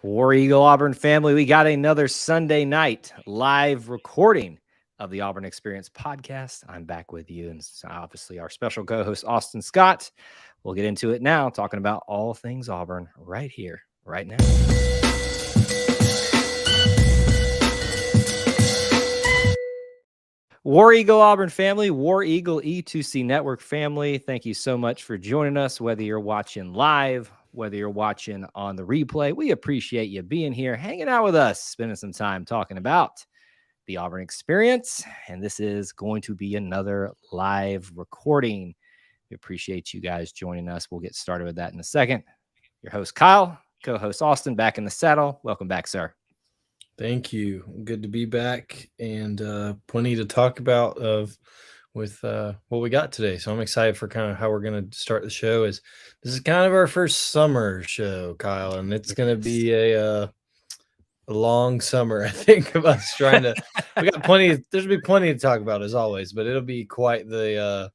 War Eagle Auburn family, we got another Sunday night live recording of the Auburn Experience podcast. I'm back with you, and obviously our special co-host Austin Scott. We'll get into it now, talking about all things Auburn right here, right now. War Eagle Auburn family, War Eagle E2C Network family, thank you so much for joining us, whether you're watching live, whether you're watching on the replay. We appreciate you being here, hanging out with us, spending some time talking about the Auburn Experience. And this is going to be another live recording. We appreciate you guys joining us. We'll get started with that in a second. Your host, Kyle, co-host Austin, back in the saddle. Welcome back, sir. Thank you. Good to be back, and plenty to talk about with what we got today. So I'm excited for kind of how we're going to start the show. This is kind of our first summer show, Kyle, and it's going to be a long summer, I think, of us trying to. We got plenty. There'll be plenty to talk about as always, but it'll be quite the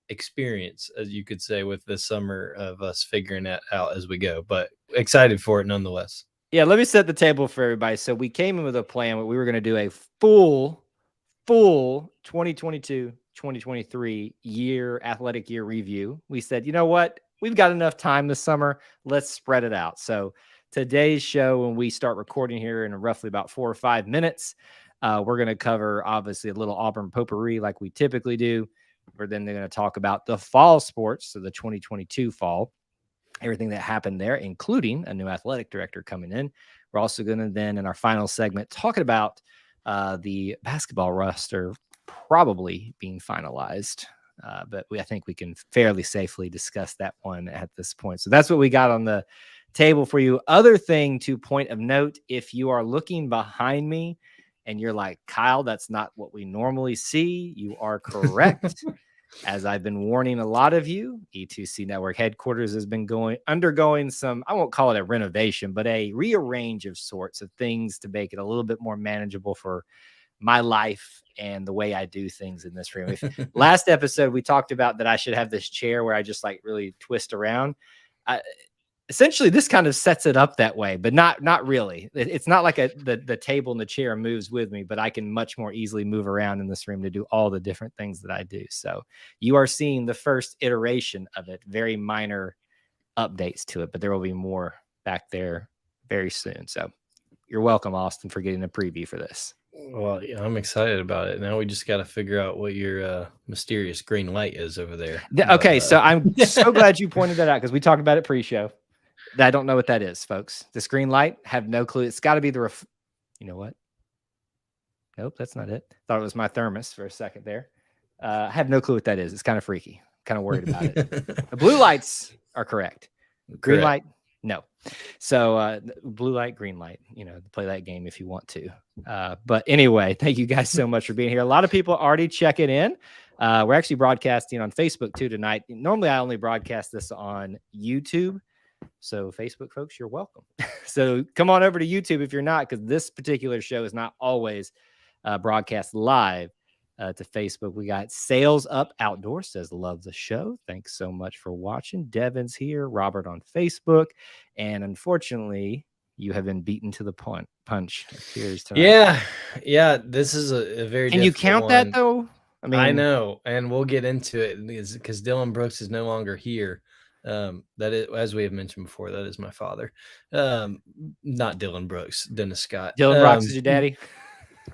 experience, as you could say, with this summer of us figuring that out as we go. But excited for it nonetheless. Yeah, let me set the table for everybody. So we came in with a plan where we were going to do a full 2022-2023 athletic year review. We said, you know what? We've got enough time this summer. Let's spread it out. So today's show, when we start recording here in roughly about 4 or 5 minutes, we're going to cover, obviously, a little Auburn potpourri like we typically do. We're then going to talk about the fall sports, so the 2022 fall. Everything that happened there, including a new athletic director coming in. We're also going to then, in our final segment, talking about the basketball roster probably being finalized. But I think we can fairly safely discuss that one at this point. So that's what we got on the table for you. Other thing to point of note, if you are looking behind me and you're like, Kyle, that's not what we normally see, you are correct. As I've been warning a lot of you, E2C Network headquarters has been undergoing some, I won't call it a renovation, but a rearrange of sorts of things to make it a little bit more manageable for my life and the way I do things in this room. Last episode, we talked about that I should have this chair where I just like really twist around. Essentially, this kind of sets it up that way, but not really. It's not like the table and the chair moves with me, but I can much more easily move around in this room to do all the different things that I do. So you are seeing the first iteration of it, very minor updates to it, but there will be more back there very soon. So you're welcome, Austin, for getting a preview for this. Well, yeah, I'm excited about it. Now we just got to figure out what your mysterious green light is over there. Okay, so I'm so glad you pointed that out because we talked about it pre-show. I don't know what that is, folks. This green light, have no clue. It's got to be the you know what? Nope, that's not it. Thought it was my thermos for a second there. I have no clue what that is. It's kind of freaky. Kind of worried about it. The blue lights are correct. Green light, no. So blue light, green light, play that game if you want to. But anyway, thank you guys so much for being here. A lot of people already checking in. We're actually broadcasting on Facebook too tonight. Normally, I only broadcast this on YouTube. So Facebook folks, you're welcome. So come on over to YouTube if you're not, because this particular show is not always broadcast live to Facebook. We got Sales Up Outdoors says, love the show. Thanks so much for watching. Devin's here, Robert on Facebook. And unfortunately, you have been beaten to the punch. Appears tonight. Yeah. This is a very Can you count one. that though? I know, and we'll get into it because Dylan Brooks is no longer here. That is, as we have mentioned before, that is my father. Not Dylan Brooks, Dennis Scott. Dylan Brooks is your daddy.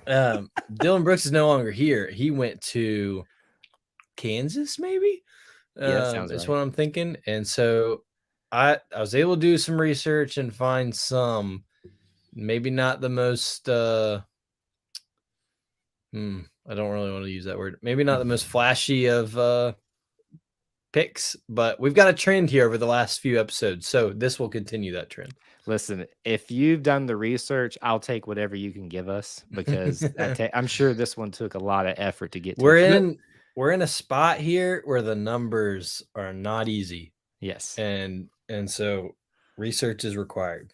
Dylan Brooks is no longer here. He went to Kansas, maybe. Yeah, sounds that's right. what I'm thinking. And so I was able to do some research and find some, maybe not the most. I don't really want to use that word. Maybe not the most flashy of picks, but we've got a trend here over the last few episodes, so this will continue that trend. Listen, if you've done the research, I'll take whatever you can give us because I'm sure this one took a lot of effort to get to. We're in a spot here where the numbers are not easy. Yes, and so research is required.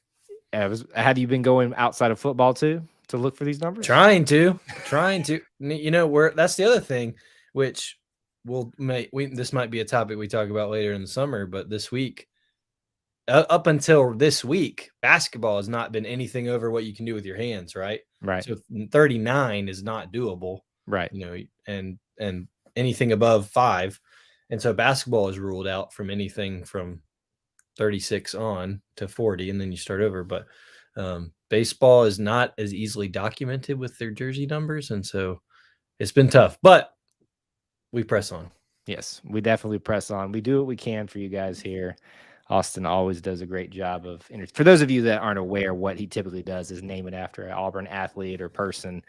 Have you been going outside of football too to look for these numbers? Trying to. That's the other thing, which this might be a topic we talk about later in the summer, but this week up until this week, basketball has not been anything over what you can do with your hands, right? Right. So 39 is not doable, Right. and anything above 5. And so basketball is ruled out from anything from 36 on to 40, and then you start over. But baseball is not as easily documented with their jersey numbers, and so it's been tough, but we press on. Yes, we definitely press on. We do what we can for you guys here. Austin always does a great job of, for those of you that aren't aware, what he typically does is name it after an Auburn athlete or person,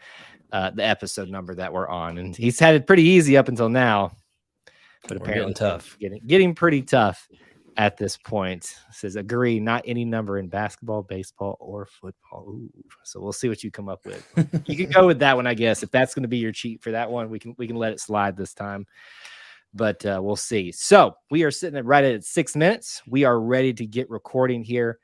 the episode number that we're on. And he's had it pretty easy up until now, but apparently tough. Getting pretty tough at this point. It says, agree, not any number in basketball, baseball, or football. Ooh. So we'll see what you come up with. You can go with that one, I guess. If that's going to be your cheat for that one, we can let it slide this time. But we'll see. So we are sitting right at 6 minutes. We are ready to get recording here.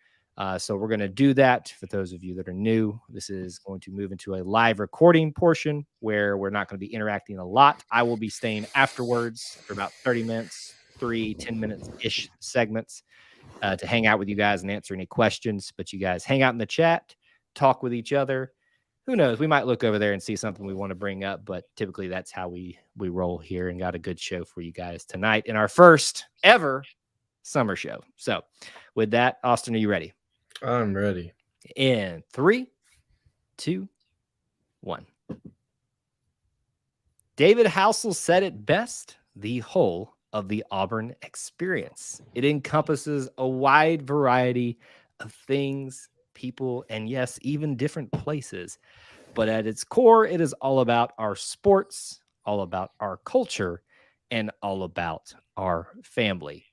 So we're going to do that. For those of you that are new, this is going to move into a live recording portion where we're not going to be interacting a lot. I will be staying afterwards for about 30 minutes, 10 minutes-ish segments to hang out with you guys and answer any questions. But you guys hang out in the chat, talk with each other. Who knows? We might look over there and see something we want to bring up, but typically that's how we roll here, and got a good show for you guys tonight in our first ever summer show. So with that, Austin, are you ready? I'm ready. In 3, 2, 1. David Housel said it best: the whole of the Auburn experience. It encompasses a wide variety of things, people, and yes, even different places. But at its core, it is all about our sports, all about our culture, and all about our family.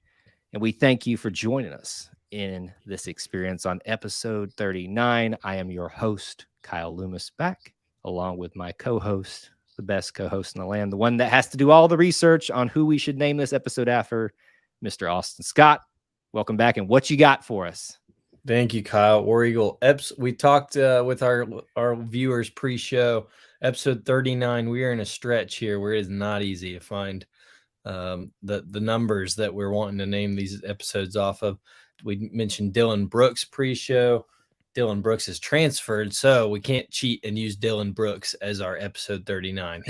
And we thank you for joining us in this experience on episode 39. I am your host, Kyle Loomis, back along with my co-host, the best co-host in the land, the one that has to do all the research on who we should name this episode after, Mr. Austin Scott. Welcome back, and what you got for us? Thank you, Kyle. War Eagle. We talked with our viewers pre-show. Episode 39. We are in a stretch here where it is not easy to find the numbers that we're wanting to name these episodes off of. We mentioned Dylan Brooks pre-show. Dylan Brooks is transferred, so we can't cheat and use Dylan Brooks as our episode 39.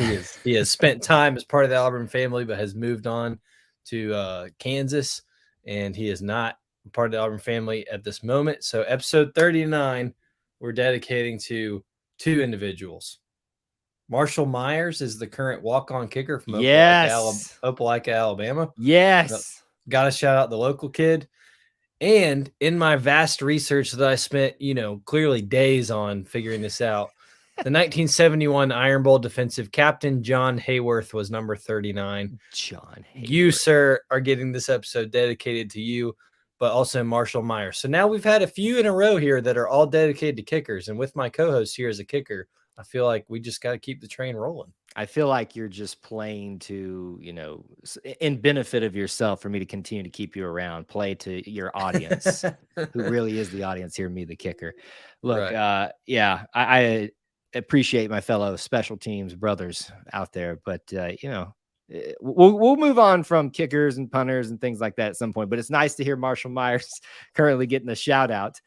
He has spent time as part of the Auburn family, but has moved on to Kansas, and he is not part of the Auburn family at this moment. So episode 39, we're dedicating to 2 individuals. Marshall Myers is the current walk-on kicker from Opelika, Alabama. Yes. Got to shout out the local kid. And in my vast research that I spent, clearly days on figuring this out, the 1971 Iron Bowl defensive captain, John Hayworth, was number 39. John Hayworth. You, sir, are getting this episode dedicated to you, but also Marshall Myers. So now we've had a few in a row here that are all dedicated to kickers. And with my co-host here as a kicker, I feel like we just got to keep the train rolling. I feel like you're just playing to, in benefit of yourself, for me to continue to keep you around, play to your audience, who really is the audience here, me, the kicker. Look, right. I appreciate my fellow special teams brothers out there, but, we'll move on from kickers and punters and things like that at some point, but it's nice to hear Marshall Myers currently getting a shout out.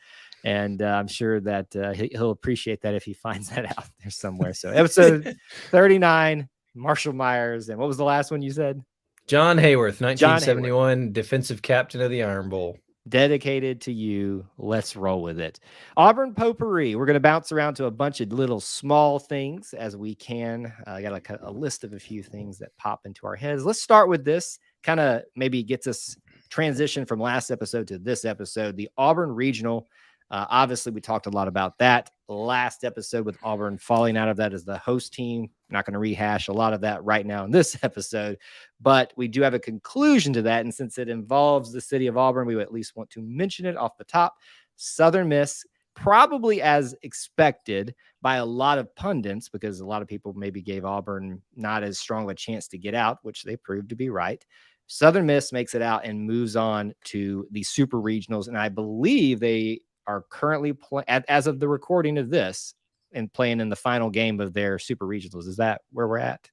And I'm sure that he'll appreciate that if he finds that out there somewhere. So episode 39, Marshall Myers. And what was the last one you said? John Hayworth, 1971 defensive captain of the Iron Bowl. Dedicated to you. Let's roll with it. Auburn Potpourri. We're going to bounce around to a bunch of little small things as we can. I got a list of a few things that pop into our heads. Let's start with this. Kind of maybe gets us transition from last episode to this episode. The Auburn Regional. Obviously, we talked a lot about that last episode with Auburn falling out of that as the host team. I'm not going to rehash a lot of that right now in this episode, but we do have a conclusion to that. And since it involves the city of Auburn, we would at least want to mention it off the top. Southern Miss, probably as expected by a lot of pundits, because a lot of people maybe gave Auburn not as strong of a chance to get out, which they proved to be right. Southern Miss makes it out and moves on to the Super Regionals. And I believe they are currently as of the recording of this and playing in the final game of their Super Regionals. Is that where we're at?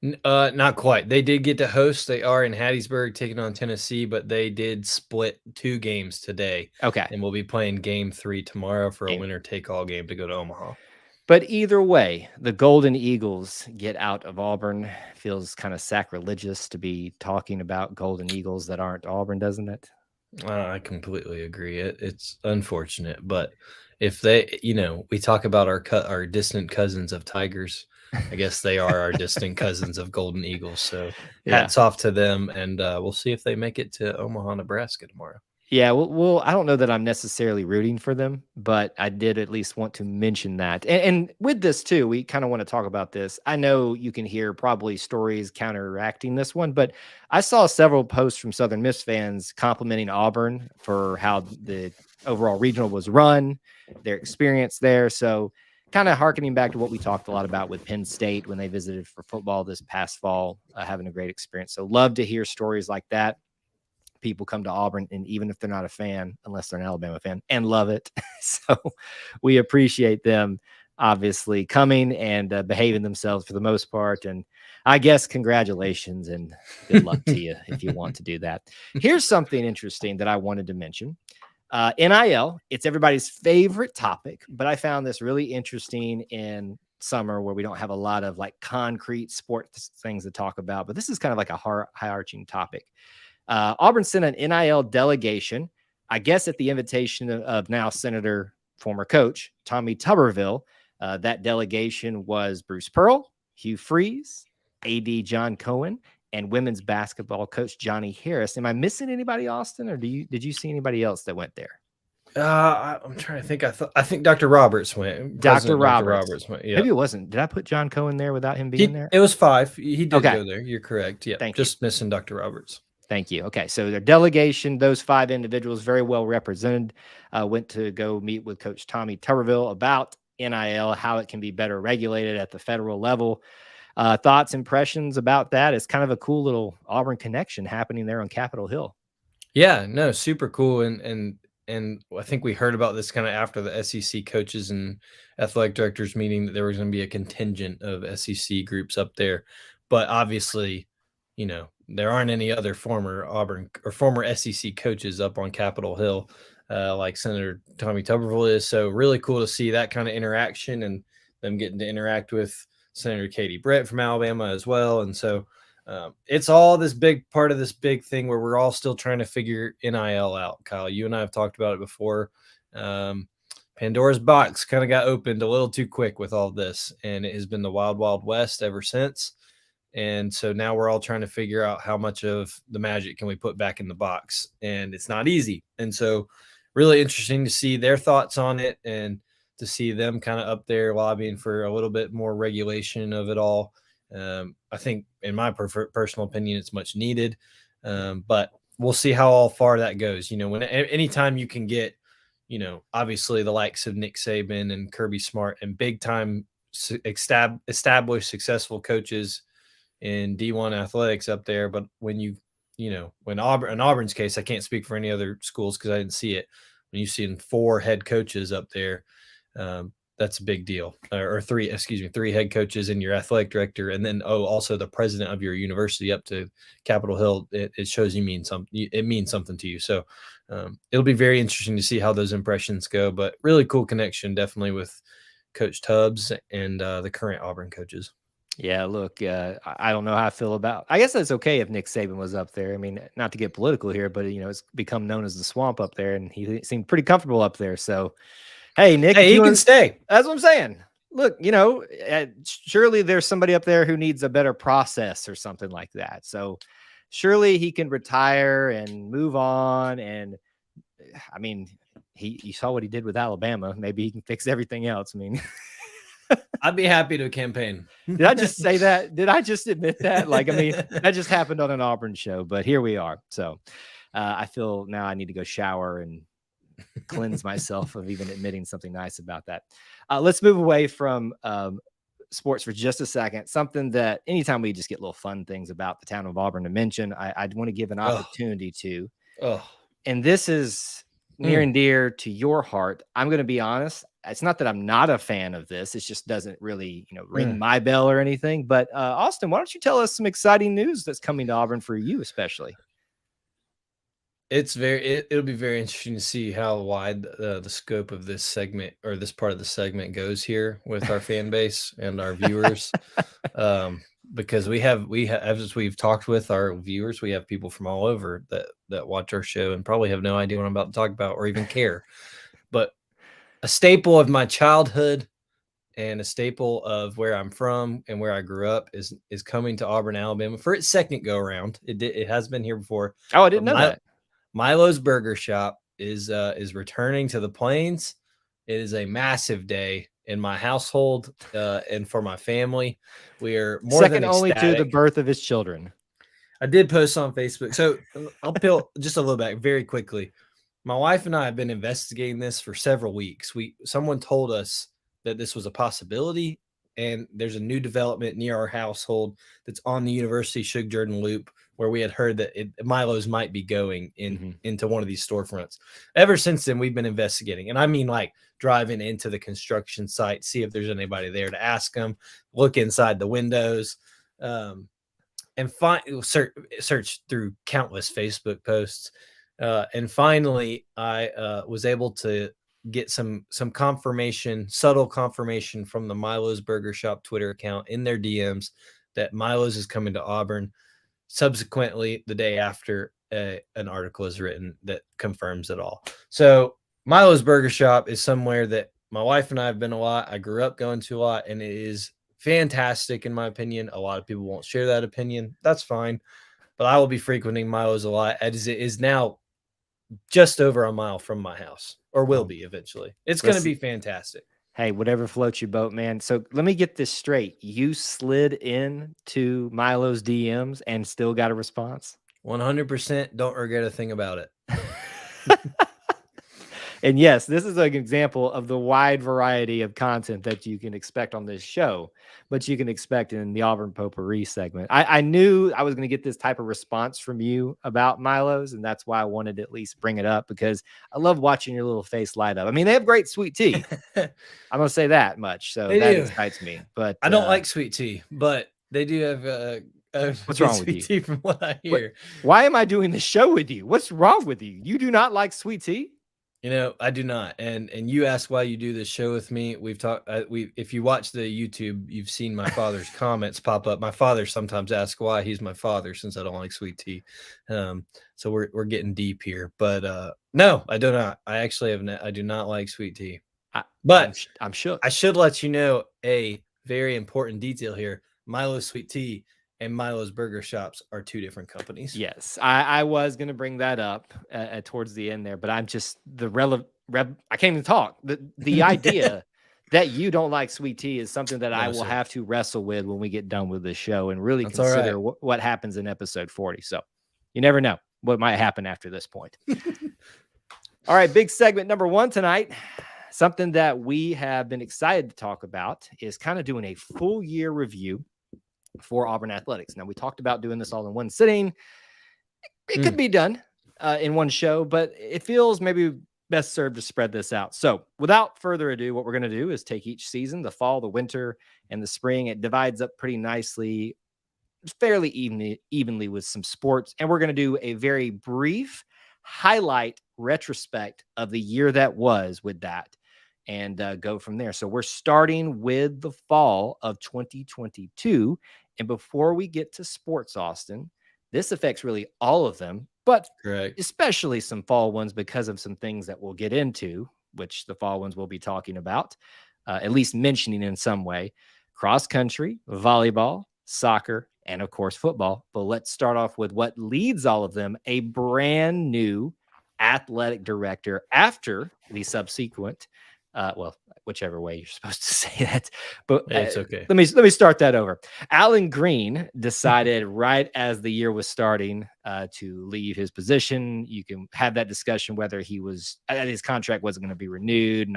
Not quite. They did get to host. They are in Hattiesburg taking on Tennessee, but they did split 2 games today, Okay. and we'll be playing game 3 tomorrow for a Game. winner-take-all game to go to Omaha. But either way, the Golden Eagles get out of Auburn. Feels kind of sacrilegious to be talking about Golden Eagles that aren't Auburn, doesn't it? I completely agree. It's unfortunate, but if they, we talk about our distant cousins of Tigers. I guess they are our distant cousins of Golden Eagles. So Yeah. hats off to them, and we'll see if they make it to Omaha, Nebraska tomorrow. Yeah, well, I don't know that I'm necessarily rooting for them, but I did at least want to mention that. And with this too, we kind of want to talk about this. I know you can hear probably stories counteracting this one, but I saw several posts from Southern Miss fans complimenting Auburn for how the overall regional was run, their experience there. So kind of harkening back to what we talked a lot about with Penn State when they visited for football this past fall, having a great experience. So love to hear stories like that. People come to Auburn, and even if they're not a fan, unless they're an Alabama fan, and love it. So we appreciate them obviously coming and behaving themselves for the most part. And I guess congratulations and good luck to you if you want to do that. Here's something interesting that I wanted to mention. NIL, it's everybody's favorite topic, but I found this really interesting in summer where we don't have a lot of like concrete sports things to talk about, but this is kind of like a high-arching topic. Auburn sent an NIL delegation, I guess at the invitation of now Senator, former coach, Tommy Tuberville. That delegation was Bruce Pearl, Hugh Freeze, AD John Cohen, and women's basketball coach Johnny Harris. Am I missing anybody, Austin, or did you see anybody else that went there? I'm trying to think. I think Dr. Roberts went. Dr. Roberts went. Yeah. Maybe it wasn't. Did I put John Cohen there without him being there? It was 5. He did Okay. go there. You're correct. Yeah. Thank just missing Dr. Roberts. Thank you. Okay, so their delegation, those 5 individuals, very well represented, went to go meet with Coach Tommy Tuberville about NIL, how it can be better regulated at the federal level. Thoughts, impressions about that? It's kind of a cool little Auburn connection happening there on Capitol Hill. Yeah, no, super cool. And I think we heard about this kind of after the SEC coaches and athletic directors meeting that there was going to be a contingent of SEC groups up there. But obviously, there aren't any other former Auburn or former SEC coaches up on Capitol Hill like Senator Tommy Tuberville is. So really cool to see that kind of interaction and them getting to interact with Senator Katie Brett from Alabama as well. And so it's all this big part of this big thing where we're all still trying to figure NIL out. Kyle, you and I have talked about it before. Pandora's box kind of got opened a little too quick with all this, and it has been the wild, wild west ever since. And so now we're all trying to figure out how much of the magic can we put back in the box, and it's not easy. And so really interesting to see their thoughts on it and to see them kind of up there lobbying for a little bit more regulation of it all. I think in my personal opinion, it's much needed, but we'll see how far that goes. When anytime you can get, obviously the likes of Nick Saban and Kirby Smart and big time established successful coaches in D1 athletics up there. But when when Auburn, in Auburn's case, I can't speak for any other schools because I didn't see it. When you see 4 head coaches up there, that's a big deal. Or 3 head coaches and your athletic director, and then also the president of your university up to Capitol Hill. It shows you mean something. It means something to you. So it'll be very interesting to see how those impressions go. But really cool connection, definitely with Coach Tubbs and the current Auburn coaches. Yeah, look, I don't know how I feel about. I guess that's okay if Nick Saban was up there. I mean, not to get political here, but it's become known as the swamp up there, and he seemed pretty comfortable up there. So, hey, Nick, he can stay. That's what I'm saying. Look, surely there's somebody up there who needs a better process or something like that. So, surely he can retire and move on. And I mean, you saw what he did with Alabama. Maybe he can fix everything else. I mean. I'd be happy to campaign. Did I just say that? Did I just admit that? That just happened on an Auburn show, but here we are. So I feel now I need to go shower and cleanse myself of even admitting something nice about that. Let's move away from sports for just a second. Something that anytime we just get little fun things about the town of Auburn to mention, I'd want to give an opportunity to. And this is near and dear to your heart. I'm going to be honest. It's not that I'm not a fan of this. It just doesn't really, ring my bell or anything. But Austin, why don't you tell us some exciting news that's coming to Auburn for you, especially? It'll be very interesting to see how wide the scope of this segment or this part of the segment goes here with our fan base and our viewers. Because we have as we've talked with our viewers, we have people from all over that watch our show and probably have no idea what I'm about to talk about or even care. But a staple of my childhood and a staple of where I'm from and where I grew up is coming to Auburn, Alabama for its second go around. It has been here before. Oh, I didn't know that. Milo's Burger Shop is returning to the Plains. It is a massive day in my household and for my family. We are more second than only ecstatic. to the birth of his children. I did post on Facebook. So I'll peel just a little back very quickly. My wife and I have been investigating this for several weeks. Someone told us that this was a possibility, and there's a new development near our household that's on the University Sugar Jordan Loop where we had heard that Milo's might be going into one of these storefronts. Ever since then, we've been investigating, and I mean like driving into the construction site, see if there's anybody there to ask them, look inside the windows, and search through countless Facebook posts. And finally, I was able to get some confirmation, subtle confirmation from the Milo's Burger Shop Twitter account in their DMs that Milo's is coming to Auburn. Subsequently, the day after, an article is written that confirms it all. So Milo's Burger Shop is somewhere that my wife and I have been a lot. I grew up going to a lot, and it is fantastic in my opinion. A lot of people won't share that opinion. That's fine. But I will be frequenting Milo's a lot, as it is now just over a mile from my house, or will be eventually. It's going to be fantastic. Hey, whatever floats your boat, man. So let me get this straight. You slid in to Milo's DMs and still got a response? 100%. Don't regret a thing about it. And yes, this is an example of the wide variety of content that you can expect on this show, but you can expect in the Auburn Potpourri segment. I knew I was going to get this type of response from you about Milo's, and that's why I wanted to at least bring it up, because I love watching your little face light up. I mean, they have great sweet tea. I'm going to say that much. So that excites me. But I don't like sweet tea, but they do have what's wrong with you? Tea from what I hear. Why am I doing this show with you? What's wrong with you? You do not like sweet tea? I do not. And you asked why you do this show with me. We've talked. If you watch the YouTube, you've seen my father's comments pop up. My father sometimes asks why he's my father, since I don't like sweet tea. So we're getting deep here. But no, I do not. I actually I do not like sweet tea. But I'm shook. I should let you know a very important detail here. Milo's Sweet Tea and Milo's Burger Shops are two different companies. Yes, I was going to bring that up towards the end there, but I'm just I can't even talk. The idea that you don't like sweet tea is something that I will have to wrestle with when we get done with this show and really consider what happens in episode 40. So you never know what might happen after this point. All right, big segment number 1 tonight. Something that we have been excited to talk about is kind of doing a full year review for Auburn athletics. Now, we talked about doing this all in one sitting. It could be done in one show, but it feels maybe best served to spread this out. So without further ado, what we're going to do is take each season, the fall, the winter, and the spring. It divides up pretty nicely, fairly evenly with some sports. And we're going to do a very brief highlight retrospect of the year that was with that, and go from there. So we're starting with the fall of 2022. And before we get to sports, Austin, this affects really all of them, but especially some fall ones because of some things that we'll get into, which the fall ones we'll be talking about, at least mentioning in some way: cross country, volleyball, soccer, and of course football. But let's start off with what leads all of them: a brand new athletic director after the subsequent whichever way you're supposed to say that, but it's okay. Let me start that over. Alan Green decided right as the year was starting to leave his position. You can have that discussion whether his contract wasn't going to be renewed,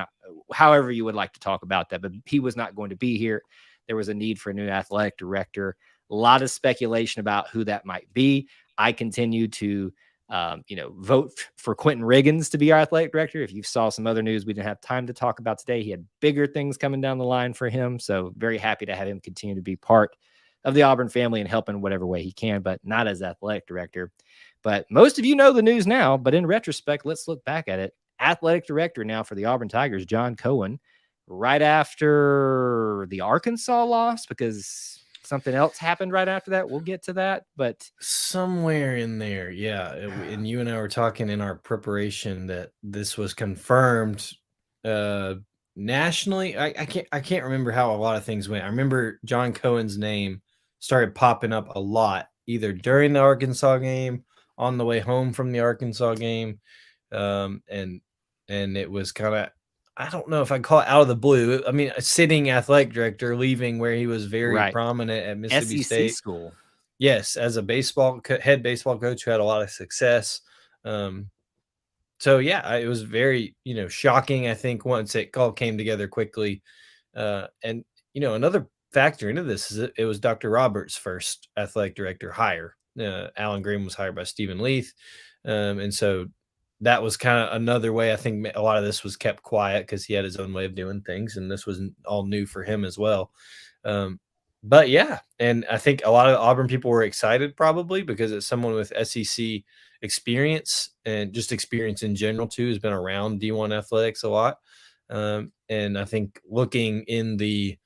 however you would like to talk about that, but he was not going to be here. There was a need for a new athletic director. A lot of speculation about who that might be. I continue to vote for Quentin Riggins to be our athletic director. If you saw some other news we didn't have time to talk about today, he had bigger things coming down the line for him. So very happy to have him continue to be part of the Auburn family and help in whatever way he can, but not as athletic director. But most of you know the news now, but in retrospect, let's look back at it. Athletic director now for the Auburn Tigers, John Cohen, right after the Arkansas loss, because something else happened right after that. We'll get to that, but somewhere in there, yeah. And you and I were talking in our preparation that this was confirmed nationally. I can't remember how a lot of things went. I remember John Cohen's name started popping up a lot, either during the Arkansas game, on the way home from the Arkansas game, and it was kind of, I don't know if I call it out of the blue. I mean, a sitting athletic director leaving where he was very right. prominent at Mississippi SEC State. school. Yes, as a head baseball coach who had a lot of success. So yeah, it was very, shocking. I think once it all came together quickly, and another factor into this is it was Dr. Roberts' first athletic director hire. Alan Green was hired by Stephen Leith, and so that was kind of another way. I think a lot of this was kept quiet because he had his own way of doing things, and this was all new for him as well. But yeah, and I think a lot of Auburn people were excited probably because it's someone with SEC experience and just experience in general too, has been around D1 athletics a lot. And I think looking in the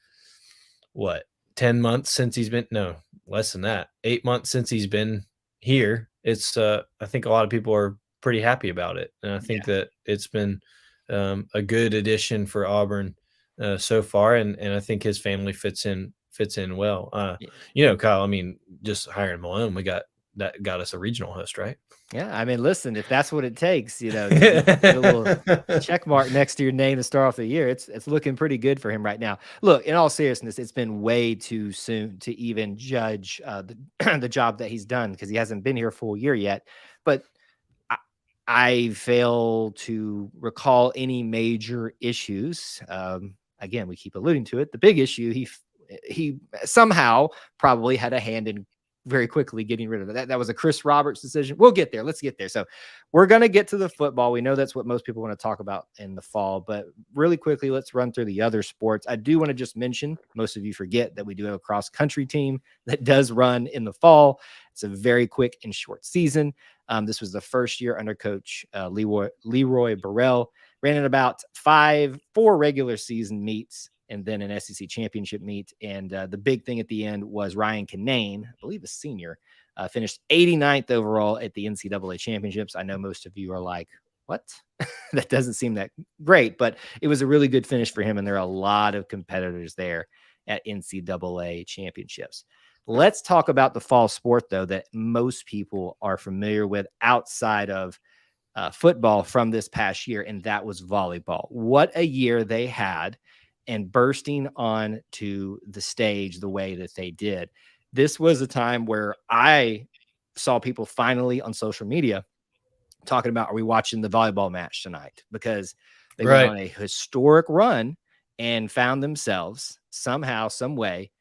10 months since he's been, no, less than that, 8 months since he's been here, it's I think a lot of people are pretty happy about it. And I think that it's been a good addition for Auburn so far. And I think his family fits in well. Kyle, I mean, just hiring Malone, that got us a regional host, right? Yeah, I mean, listen, if that's what it takes, to get a little check mark next to your name to start off the year, it's looking pretty good for him right now. Look, in all seriousness, it's been way too soon to even judge the job that he's done because he hasn't been here a full year yet. But I fail to recall any major issues. Again, we keep alluding to it. The big issue, he somehow probably had a hand in very quickly getting rid of it. That was a Chris Roberts decision. We'll get there. Let's get there. So we're going to get to the football. We know that's what most people want to talk about in the fall, but really quickly, let's run through the other sports. I do want to just mention, most of you forget that we do have a cross country team that does run in the fall. It's a very quick and short season. This was the first year under coach Leroy Burrell. Ran in about 4 regular season meets and then an SEC championship meet. And the big thing at the end was Ryan Kinane, I believe a senior, finished 89th overall at the NCAA championships. I know most of you are like, what? That doesn't seem that great, but it was a really good finish for him. And there are a lot of competitors there at NCAA championships. Let's talk about the fall sport, though, that most people are familiar with outside of football from this past year, and that was volleyball. What a year they had, and bursting onto the stage the way that they did. This was a time where I saw people finally on social media talking about, are we watching the volleyball match tonight? Because they went on a historic run and found themselves somehow, some way,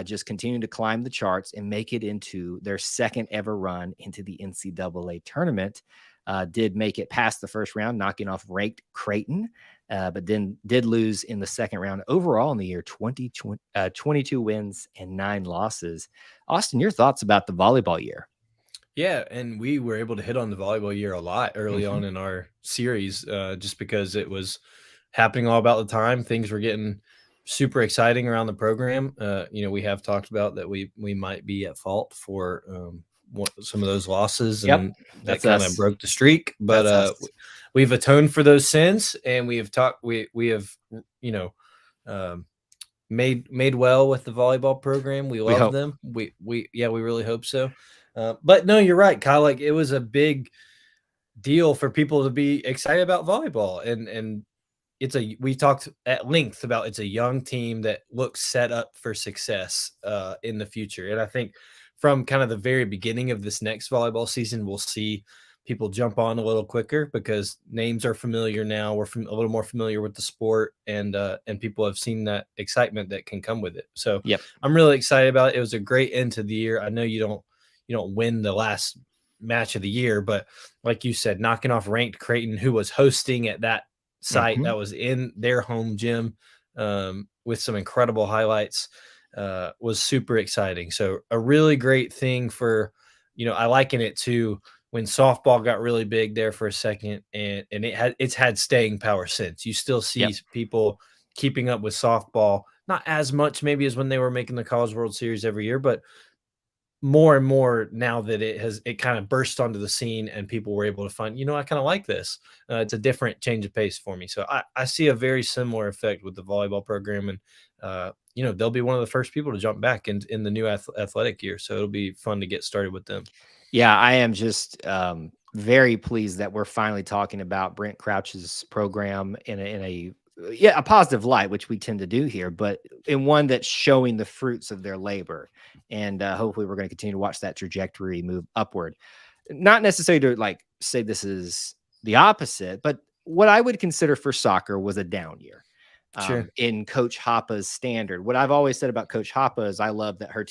just continuing to climb the charts and make it into their second ever run into the NCAA tournament. Did make it past the first round, knocking off ranked Creighton, but then did lose in the second round. Overall in the year, 22 wins and 9 losses. Austin, your thoughts about the volleyball year? Yeah, and we were able to hit on the volleyball year a lot early on in our series, just because it was happening all about the time. Things were getting super exciting around the program. We have talked about that we might be at fault for some of those losses, and that kind of broke the streak. But we've atoned for those sins, and we have made well with the volleyball program. We love them. We really hope so. But no, you're right, Kyle. Like, it was a big deal for people to be excited about volleyball, and we talked at length about it's a young team that looks set up for success in the future. And I think from kind of the very beginning of this next volleyball season, we'll see people jump on a little quicker because names are familiar now. We're a little more familiar with the sport, and people have seen that excitement that can come with it. So I'm really excited about it. It was a great end to the year. I know you don't win the last match of the year. But like you said, knocking off ranked Creighton, who was hosting at that site that was in their home gym, with some incredible highlights, was super exciting. So a really great thing for, I liken it to when softball got really big there for a second, and it's had staying power since. You still see people keeping up with softball, not as much maybe as when they were making the College World Series every year, but more and more now that it kind of burst onto the scene and people were able to find, I kind of like this. It's a different change of pace for me. So I see a very similar effect with the volleyball program, and they'll be one of the first people to jump back in the new athletic year. So it'll be fun to get started with them. Yeah, I am just very pleased that we're finally talking about Brent Crouch's program in a positive light, which we tend to do here, but in one that's showing the fruits of their labor. And hopefully we're going to continue to watch that trajectory move upward. Not necessarily to like say this is the opposite, but what I would consider for soccer was a down year. Sure. In Coach Hoppa's standard. What I've always said about Coach Hoppa is I love that her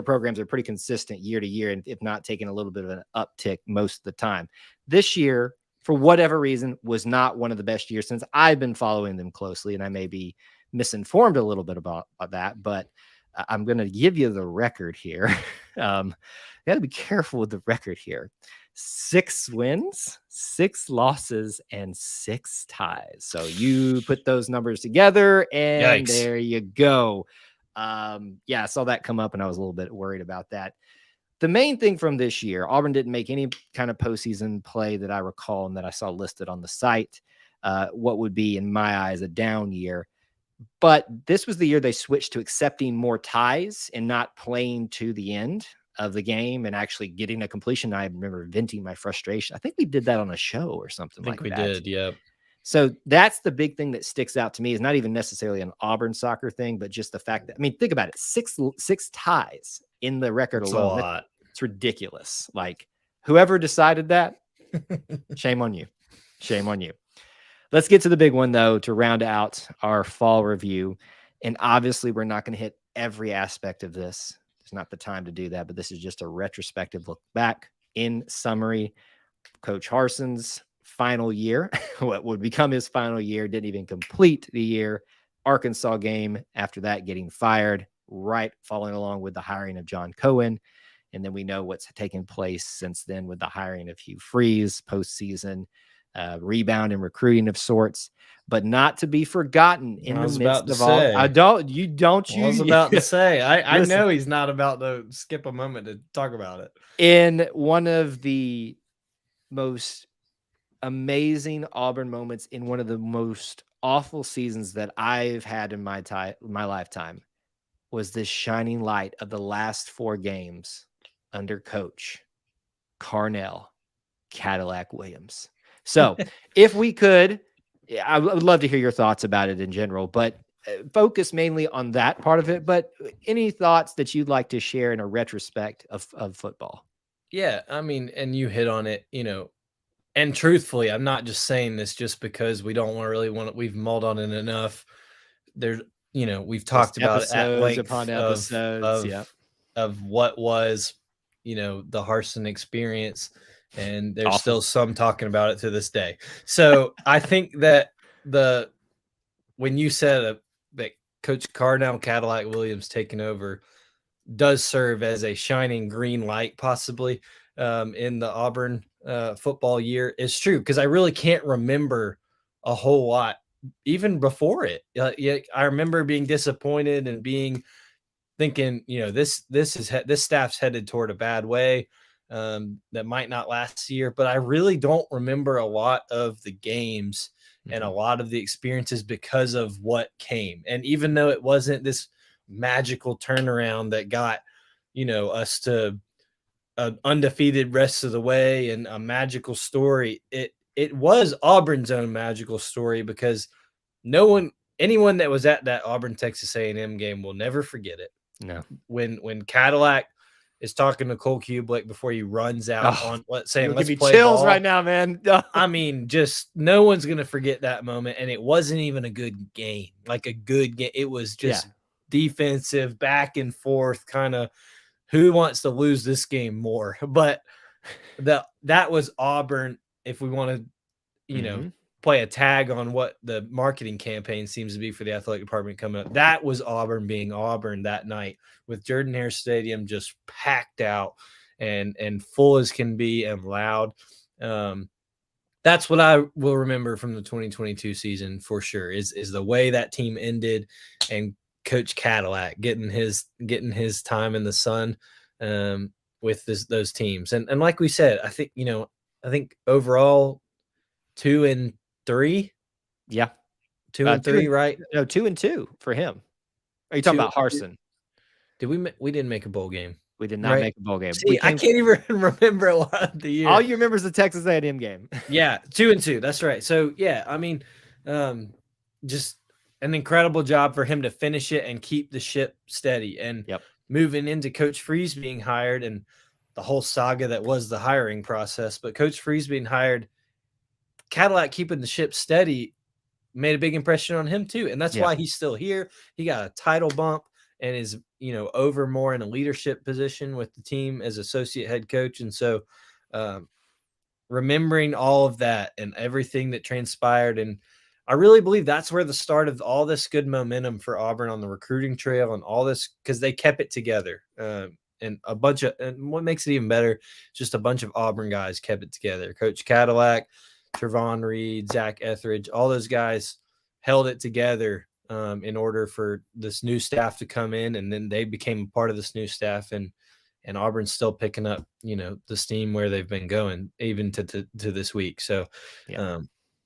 programs are pretty consistent year to year, and if not taking a little bit of an uptick most of the time. This year, for whatever reason, was not one of the best years since I've been following them closely, and I may be misinformed a little bit about that, but I'm going to give you the record here. You got to be careful with the record here. 6 wins, 6 losses, and 6 ties. So you put those numbers together, and Yikes. there you go. I saw that come up, and I was a little bit worried about that. The main thing from this year, Auburn didn't make any kind of postseason play that I recall and that I saw listed on the site. What would be, in my eyes, a down year. But this was the year they switched to accepting more ties and not playing to the end of the game and actually getting a completion. I remember venting my frustration. I think we did that on a show or something like that. I think we did, yeah. So that's the big thing that sticks out to me, is not even necessarily an Auburn soccer thing, but just the fact that, think about it, six ties in the record alone. A lot. It's ridiculous. Like, whoever decided that, shame on you. Shame on you. Let's get to the big one, though, to round out our fall review. And obviously, we're not going to hit every aspect of this. It's not the time to do that, but this is just a retrospective look back. In summary, Coach Harson's final year, what would become his final year, didn't even complete the year. Arkansas game, after that, getting fired, right following along with the hiring of John Cohen. And then we know what's taken place since then with the hiring of Hugh Freeze, postseason rebound and recruiting of sorts, but not to be forgotten in the midst of all. I was about to say, I know he's not about to skip a moment to talk about it. In one of the most amazing Auburn moments in one of the most awful seasons that I've had in my lifetime was this shining light of the last 4 games under Coach Carnell Cadillac Williams. So if we could, I would love to hear your thoughts about it in general, but focus mainly on that part of it. But any thoughts that you'd like to share in a retrospect of football? Yeah, and you hit on it, and truthfully, I'm not just saying this just because we don't we've mulled on it enough. There's, we've talked about it at length upon episodes of what was, the Harson experience. And there's still some talking about it to this day. So I think that when you said that Coach Carnell Cadillac Williams taking over does serve as a shining green light, possibly in the Auburn football year, is true, because I really can't remember a whole lot even before it. I remember being disappointed and thinking, this staff's headed toward a bad way. That might not last year, but I really don't remember a lot of the games and a lot of the experiences because of what came. And even though it wasn't this magical turnaround that got, us to an undefeated rest of the way and a magical story, it was Auburn's own magical story, because anyone that was at that Auburn Texas A&M game will never forget it. No, when Cadillac is talking to Cole Kublik before he runs out on, let's play chills ball right now, man. Just no one's going to forget that moment. And it wasn't even a good game, like a good game. It was just defensive, back and forth, kind of who wants to lose this game more. But That was Auburn. If we want to, play a tag on what the marketing campaign seems to be for the athletic department coming up, that was Auburn being Auburn that night, with Jordan-Hare Stadium just packed out and full as can be and loud. That's what I will remember from the 2022 season for sure, is the way that team ended, and Coach Cadillac getting his time in the sun with those teams. And like we said, I think overall 2-3. Yeah. 2-3, right? No, 2-2 for him. Are you talking 2 about Harsin? we didn't make a bowl game. We did not Right? make a bowl game. See, I can't even remember a lot of the year. All you remember is the Texas A&M game. Yeah, 2-2. That's right. So yeah, I mean, just an incredible job for him to finish it and keep the ship steady. And moving into Coach Freeze being hired and the whole saga that was the hiring process, but Coach Freeze being hired, Cadillac keeping the ship steady made a big impression on him too. And that's why he's still here. He got a title bump and is, over more in a leadership position with the team as associate head coach. And so remembering all of that and everything that transpired, and I really believe that's where the start of all this good momentum for Auburn on the recruiting trail and all this, because they kept it together. And what makes it even better, just a bunch of Auburn guys kept it together. Coach Cadillac, Trevon Reed, Zach Etheridge, all those guys held it together in order for this new staff to come in, and then they became a part of this new staff, and Auburn's still picking up, the steam where they've been going even to this week. So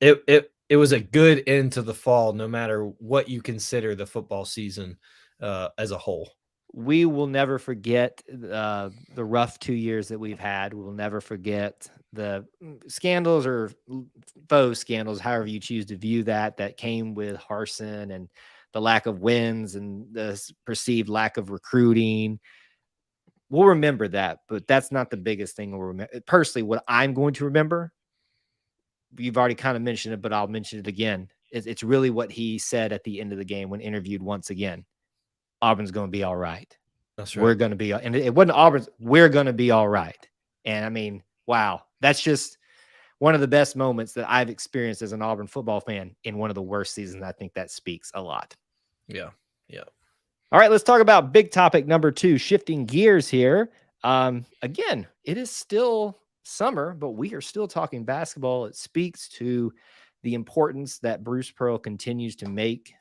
it was a good end to the fall, no matter what you consider the football season as a whole. We will never forget the rough 2 years that we've had. We will never forget the scandals or faux scandals, however you choose to view that came with Harsin, and the lack of wins and the perceived lack of recruiting. We'll remember that, but that's not the biggest thing we'll remember. Personally, what I'm going to remember, you've already kind of mentioned it, but I'll mention it again. It's really what he said at the end of the game when interviewed once again. Auburn's going to be all right. That's right. We're going to be, and it wasn't Auburn's, we're going to be all right. And I mean, wow, that's just one of the best moments that I've experienced as an Auburn football fan in one of the worst seasons. I think that speaks a lot. Yeah. Yeah. All right, let's talk about big topic number 2, shifting gears here. Again, it is still summer, but we are still talking basketball. It speaks to the importance that Bruce Pearl continues to make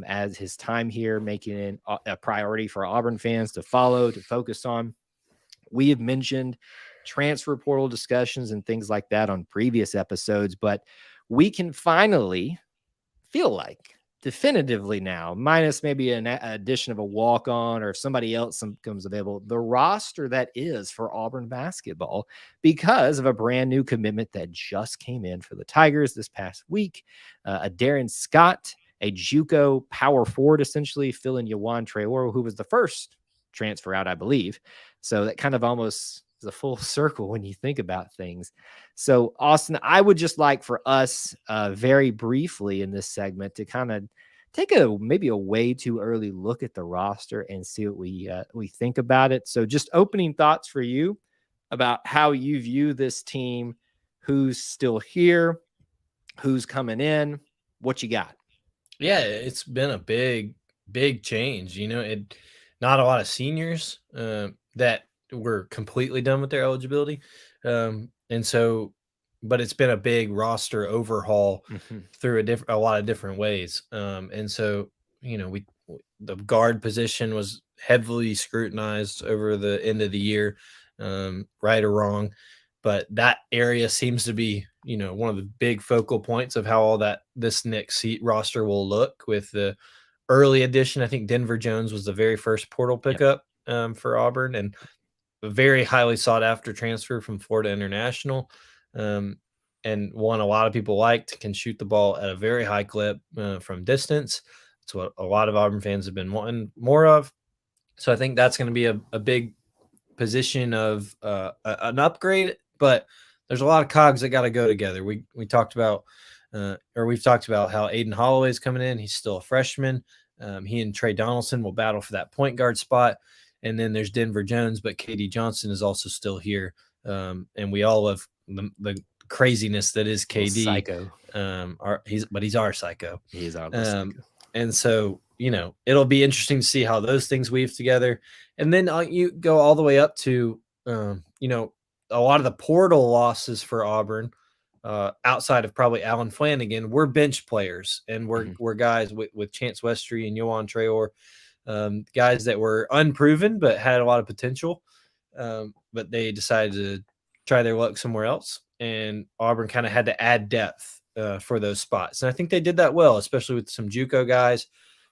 as his time here, making it a priority for Auburn fans to follow, to focus on. We have mentioned transfer portal discussions and things like that on previous episodes, but we can finally feel like definitively now, minus maybe an addition of a walk-on or if somebody else comes available, the roster that is for Auburn basketball, because of a brand new commitment that just came in for the Tigers this past week. A Darren Scott, a JUCO power forward, essentially filling Yawan Traore, who was the first transfer out, I believe. So that kind of almost is a full circle when you think about things. So Austin, I would just like for us very briefly in this segment to kind of take maybe a way too early look at the roster and see what we think about it. So just opening thoughts for you about how you view this team, who's still here, who's coming in, what you got. Yeah, it's been a big change. Not a lot of seniors that were completely done with their eligibility. And so, but it's been a big roster overhaul through a lot of different ways. And so, the guard position was heavily scrutinized over the end of the year, right or wrong. But that area seems to be, one of the big focal points of how all this next roster will look, with the early addition. I think Denver Jones was the very first portal pickup for Auburn, and a very highly sought after transfer from Florida International, and one a lot of people liked. Can shoot the ball at a very high clip from distance. It's what a lot of Auburn fans have been wanting more of. So I think that's going to be a big position of an upgrade, but there's a lot of cogs that got to go together. We've talked about how Aiden Holloway is coming in. He's still a freshman. He and Trey Donaldson will battle for that point guard spot. And then there's Denver Jones, but Katie Johnson is also still here And we all love the craziness that is Little KD. psycho. He's our psycho. He is our little psycho. And so, it'll be interesting to see how those things weave together. And then you go all the way up to, a lot of the portal losses for Auburn, outside of probably Alan Flanagan, we're bench players, and we're guys with Chance Westry and Yohan Traore, guys that were unproven but had a lot of potential, but they decided to try their luck somewhere else, and Auburn kind of had to add depth for those spots. And I think they did that well, especially with some JUCO guys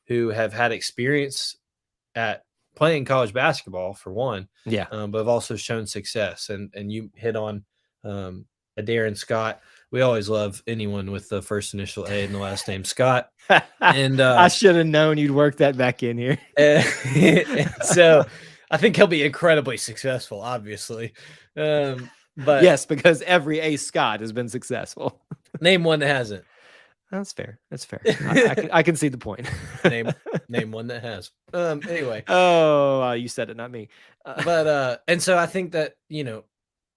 who have had experience at playing college basketball, for one, but have also shown success. And you hit on a Darren Scott. We always love anyone with the first initial A and the last name Scott. And I should have known you'd work that back in here. So I think he'll be incredibly successful, obviously. But yes, because every A Scott has been successful. Name one that hasn't. That's fair. That's fair. I can see the point. name one that has. Anyway. Oh, you said it, not me. But and so I think that,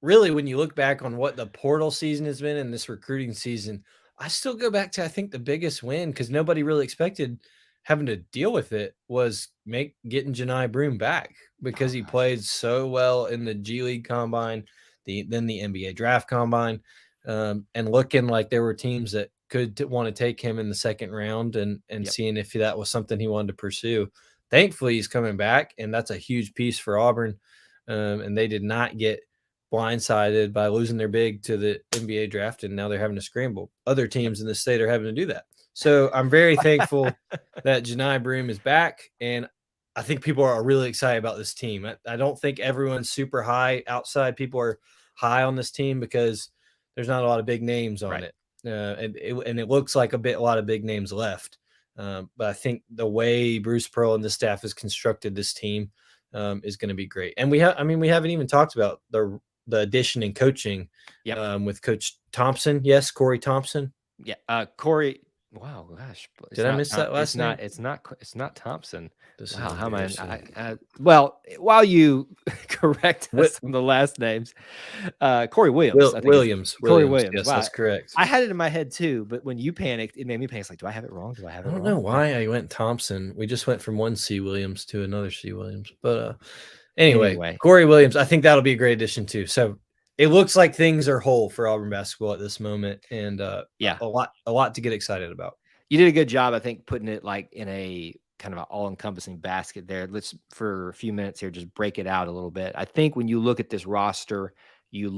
really when you look back on what the portal season has been and this recruiting season, I still go back to, I think the biggest win, because nobody really expected having to deal with it, was getting Janai Broome back, because he played so well in the G League Combine, then the NBA Draft Combine, and looking like there were teams that could want to take him in the second round, and seeing if that was something he wanted to pursue. Thankfully, he's coming back, and that's a huge piece for Auburn. And they did not get blindsided by losing their big to the NBA draft, and now they're having to scramble. Other teams in the state are having to do that. So I'm very thankful that Janai Broome is back, and I think people are really excited about this team. I don't think everyone's super high outside. People are high on this team because there's not a lot of big names on it. And it looks like a lot of big names left. But I think the way Bruce Pearl and the staff has constructed this team is going to be great. And we haven't even talked about the addition in coaching with Coach Thompson. Yes, Corey Thompson. Yeah, Corey. Wow, gosh. Did I miss that last name? It's not Thompson. Wow, how am I? Well, while you correct us on the last names, Corey Williams. Corey Williams. Yes, wow. That's correct. I had it in my head too, but when you panicked, it made me panic. It's like, do I have it wrong? I don't know why I went Thompson. We just went from one C. Williams to another C. Williams. But anyway, Corey Williams, I think that'll be a great addition too. So it looks like things are whole for Auburn basketball at this moment, and a lot to get excited about. You did a good job, I think, putting it like in a kind of an all-encompassing basket there. Let's, for a few minutes here, just break it out a little bit. I think when you look at this roster, you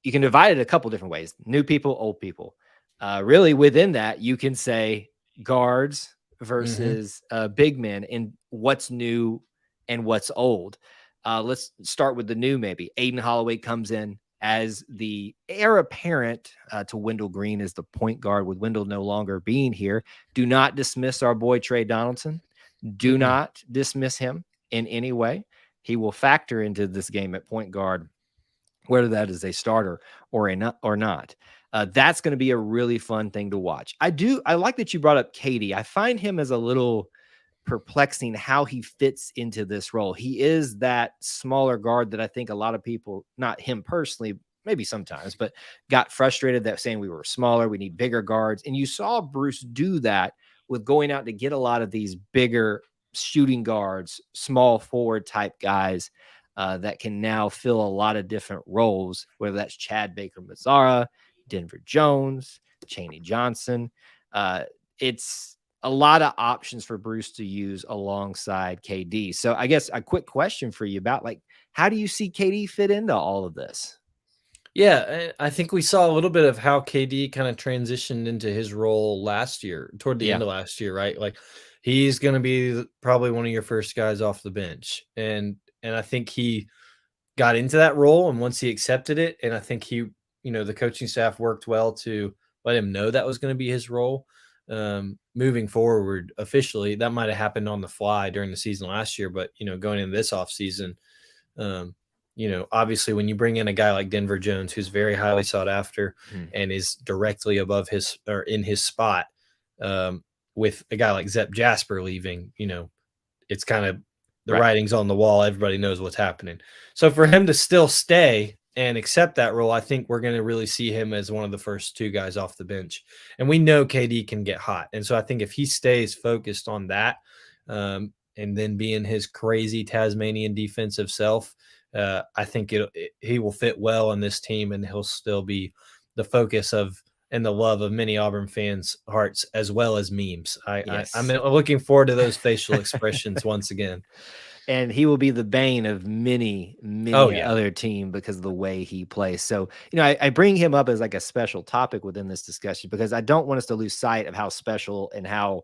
can divide it a couple different ways: new people, old people. Really, within that, you can say guards versus big men, and what's new and what's old. Let's start with the new. Maybe Aiden Holloway comes in as the heir apparent to Wendell Green as the point guard, with Wendell no longer being here. Do not dismiss our boy Trey Donaldson. Do not dismiss him in any way. He will factor into this game at point guard, whether that is a starter or not. That's going to be a really fun thing to watch. I like that you brought up KD. I find him as a little perplexing how he fits into this role. He is that smaller guard that I think a lot of people, not him personally, maybe sometimes, but got frustrated that saying we were smaller, we need bigger guards. And you saw Bruce do that with going out to get a lot of these bigger shooting guards, small forward type guys that can now fill a lot of different roles, whether that's Chad Baker-Mazzara, Denver Jones, Chaney Johnson. It's a lot of options for Bruce to use alongside KD. So I guess a quick question for you about, like, how do you see KD fit into all of this? Yeah, I think we saw a little bit of how KD kind of transitioned into his role last year, toward the end of last year, right? Like, he's going to be probably one of your first guys off the bench. And I think he got into that role, and once he accepted it, and I think the coaching staff worked well to let him know that was going to be his role. Moving forward officially, that might have happened on the fly during the season last year, but going into this off season, obviously when you bring in a guy like Denver Jones, who's very highly sought after and is directly above his or in his spot, with a guy like Zep Jasper leaving, it's kind of the writing's on the wall. Everybody knows what's happening. So for him to still stay and accept that role, I think we're going to really see him as one of the first two guys off the bench. And we know KD can get hot. And so I think if he stays focused on that, and then being his crazy Tasmanian defensive self, I think he will fit well in this team, and he'll still be the focus of and the love of many Auburn fans' hearts, as well as memes. I'm looking forward to those facial expressions once again. And he will be the bane of many other team because of the way he plays. So, I bring him up as like a special topic within this discussion because I don't want us to lose sight of how special and how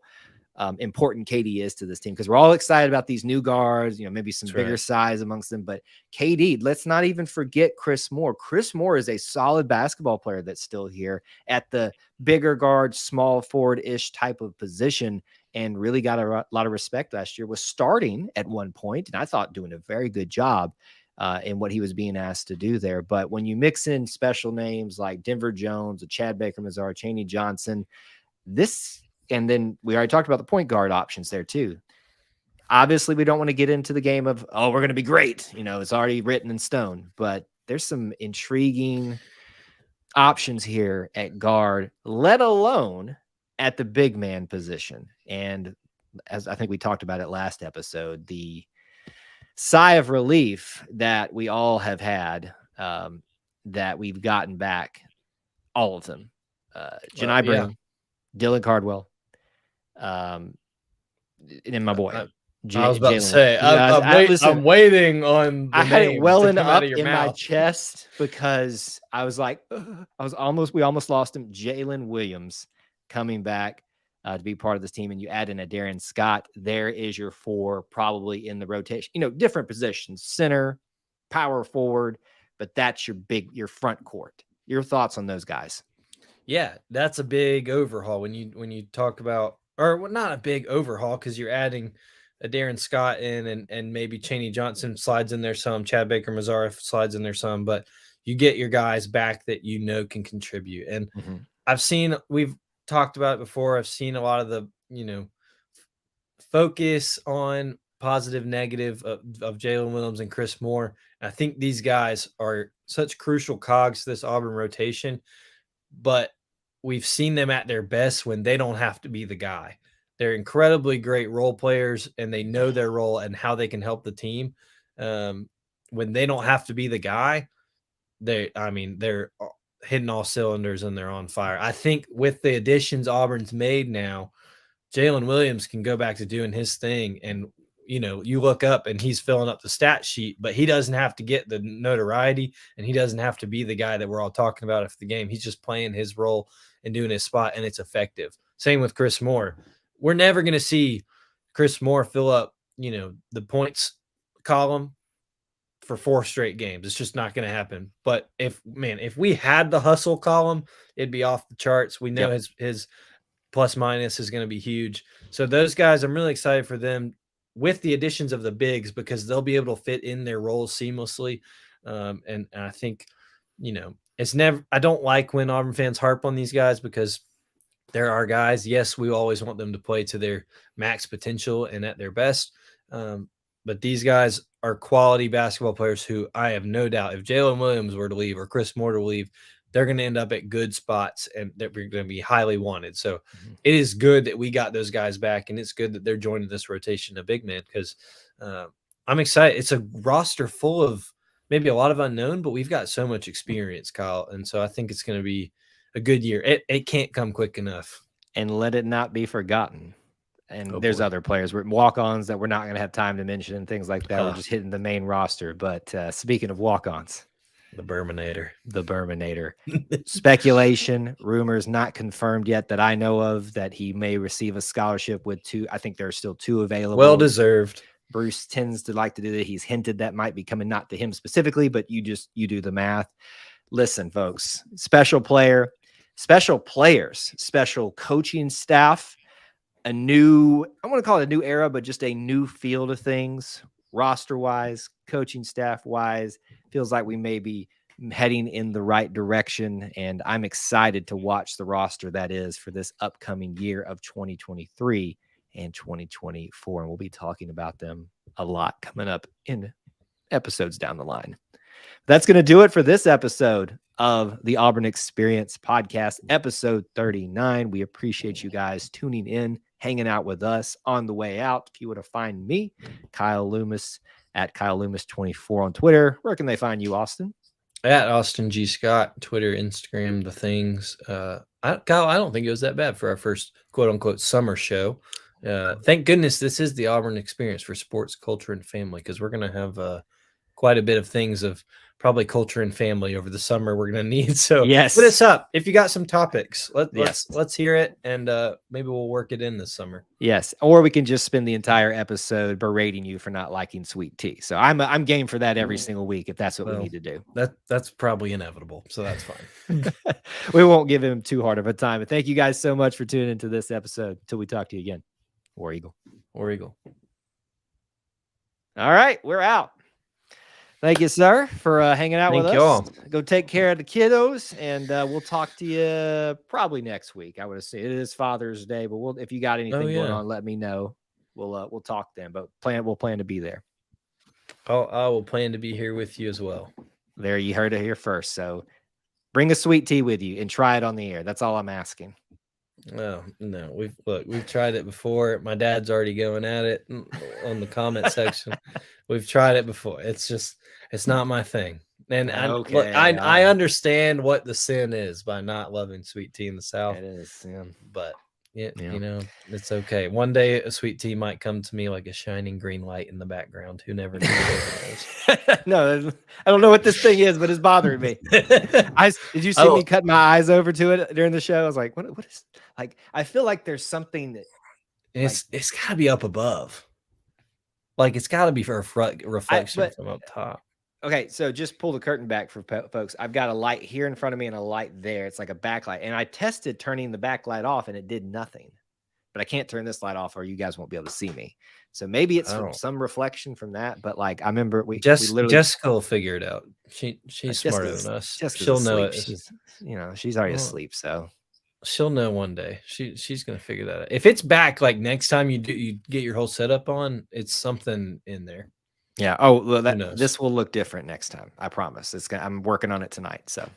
important KD is to this team, because we're all excited about these new guards, maybe some bigger size amongst them. But KD, let's not even forget Chris Moore. Chris Moore is a solid basketball player that's still here at the bigger guard, small forward-ish type of position, and really got a lot of respect last year. Was starting at one point, and I thought doing a very good job in what he was being asked to do there. But when you mix in special names like Denver Jones, Chad Baker-Mazar, Chaney Johnson, and then we already talked about the point guard options there too. Obviously, we don't want to get into the game of, we're going to be great. It's already written in stone, but there's some intriguing options here at guard, let alone at the big man position. And as I think we talked about it last episode, the sigh of relief that we all have had, that we've gotten back all of them. Janai Brown, Dylan Cardwell, and my boy. I was about to say, I'm waiting on the I had it welling up in my chest because I was like, we almost lost him. Jalen Williams coming back to be part of this team, and you add in a Darren Scott. There is your four, probably in the rotation, different positions, center, power forward, but that's your front court. Your thoughts on those guys? Yeah, that's a big overhaul when you talk about, or not a big overhaul because you're adding a Darren Scott in, and maybe Chaney Johnson slides in there some, Chad Baker-Mazar slides in there some, but you get your guys back that can contribute. And we've talked about it before. I've seen a lot of the focus on positive, negative of Jalen Williams and Chris Moore. And I think these guys are such crucial cogs to this Auburn rotation, but we've seen them at their best when they don't have to be the guy. They're incredibly great role players, and they know their role and how they can help the team. When they don't have to be the guy, they're hitting all cylinders and they're on fire. I think with the additions Auburn's made now, Jalen Williams can go back to doing his thing. And, you look up and he's filling up the stat sheet, but he doesn't have to get the notoriety, and he doesn't have to be the guy that we're all talking about after the game. He's just playing his role and doing his spot, and it's effective. Same with Chris Moore. We're never going to see Chris Moore fill up, the points column for 4 straight games. It's just not going to happen. But if we had the hustle column, it'd be off the charts. We know his plus minus is going to be huge. So those guys, I'm really excited for them with the additions of the bigs, because they'll be able to fit in their roles seamlessly. And I think, I don't like when Auburn fans harp on these guys, because there are guys, yes, we always want them to play to their max potential and at their best. But these guys are quality basketball players who I have no doubt, if Jalen Williams were to leave or Chris Moore to leave, they're going to end up at good spots and they're going to be highly wanted. So it is good that we got those guys back, and it's good that they're joining this rotation of big men, because I'm excited. It's a roster full of maybe a lot of unknown, but we've got so much experience, Kyle. And so I think it's going to be a good year. It can't come quick enough. And let it not be forgotten. And there's other players, walk-ons that we're not going to have time to mention and things like that. We're just hitting the main roster. But speaking of walk-ons, the Berminator. Speculation, rumors not confirmed yet that I know of, that he may receive a scholarship with 2. I think there are still 2 available. Well deserved. Bruce tends to like to do that. He's hinted that might be coming, not to him specifically, but you do the math. Listen, folks, special players, special coaching staff, I want to call it a new era, but just a new field of things, roster-wise, coaching staff-wise. Feels like we may be heading in the right direction, and I'm excited to watch the roster that is for this upcoming year of 2023 and 2024, and we'll be talking about them a lot coming up in episodes down the line. That's going to do it for this episode of the Auburn Experience podcast, episode 39. We appreciate you guys tuning in, hanging out with us on the way out. If you want to find me, Kyle Loomis at Kyle Loomis 24 on Twitter. Where can they find you, Austin? At Austin G. Scott, Twitter, Instagram, the things. Kyle, I don't think it was that bad for our first quote unquote summer show. Thank goodness this is the Auburn Experience for sports, culture, and family, because we're going to have quite a bit of things of probably culture and family over the summer we're going to need. So yes, hit us up if you got some topics. Let's hear it, and maybe we'll work it in this summer. Yes, or we can just spend the entire episode berating you for not liking sweet tea. So I'm game for that every single week if that's what we need to do. That's probably inevitable, so that's fine. We won't give him too hard of a time. But thank you guys so much for tuning into this episode. Until we talk to you again. War Eagle. War Eagle. All right, we're out. Thank you, sir, for hanging out with us. Y'all. Go take care of the kiddos, and we'll talk to you probably next week. I would say it is Father's Day, but if you got anything going on, let me know. We'll talk then. But we'll plan to be there. I will plan to be here with you as well. There, you heard it here first. So bring a sweet tea with you and try it on the air. That's all I'm asking. No, we've tried it before. My dad's already going at it on the comment section. We've tried it before. It's not my thing. And I understand what the sin is by not loving sweet tea in the South. It is, yeah. But you know, it's okay. One day a sweet tea might come to me like a shining green light in the background. Who never knows? No, I don't know what this thing is, but it's bothering me. Did you see me cut my eyes over to it during the show? I was like, what is, like, I feel like there's something that it's gotta be up above. Like, it's gotta be for a reflection from up top. Okay, so just pull the curtain back for folks. I've got a light here in front of me and a light there. It's like a backlight. And I tested turning the backlight off and it did nothing. But I can't turn this light off or you guys won't be able to see me. So maybe it's from some reflection from that. But like, I remember we literally... Jessica will figure it out. She's smarter than us. She'll know it. She's already asleep. So she'll know one day. She's going to figure that out. If it's back, like next time you get your whole setup on, it's something in there. Yeah. Oh, well, this will look different next time. I promise. I'm working on it tonight. So,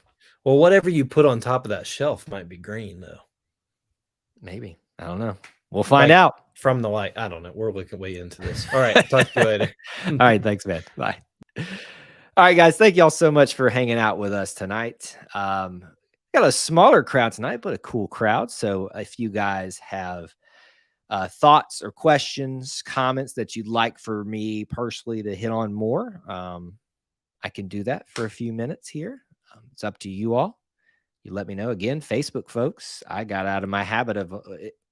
well, whatever you put on top of that shelf might be green, though. Maybe. I don't know. We'll find out from the light. I don't know. We're looking way into this. All right. Talk to you later. All right. Thanks, man. Bye. All right, guys. Thank y'all so much for hanging out with us tonight. Got a smaller crowd tonight, but a cool crowd. So if you guys have thoughts or questions, comments that you'd like for me personally to hit on more, I can do that for a few minutes here. It's up to you all. You let me know. Again, Facebook folks, I got out of my habit of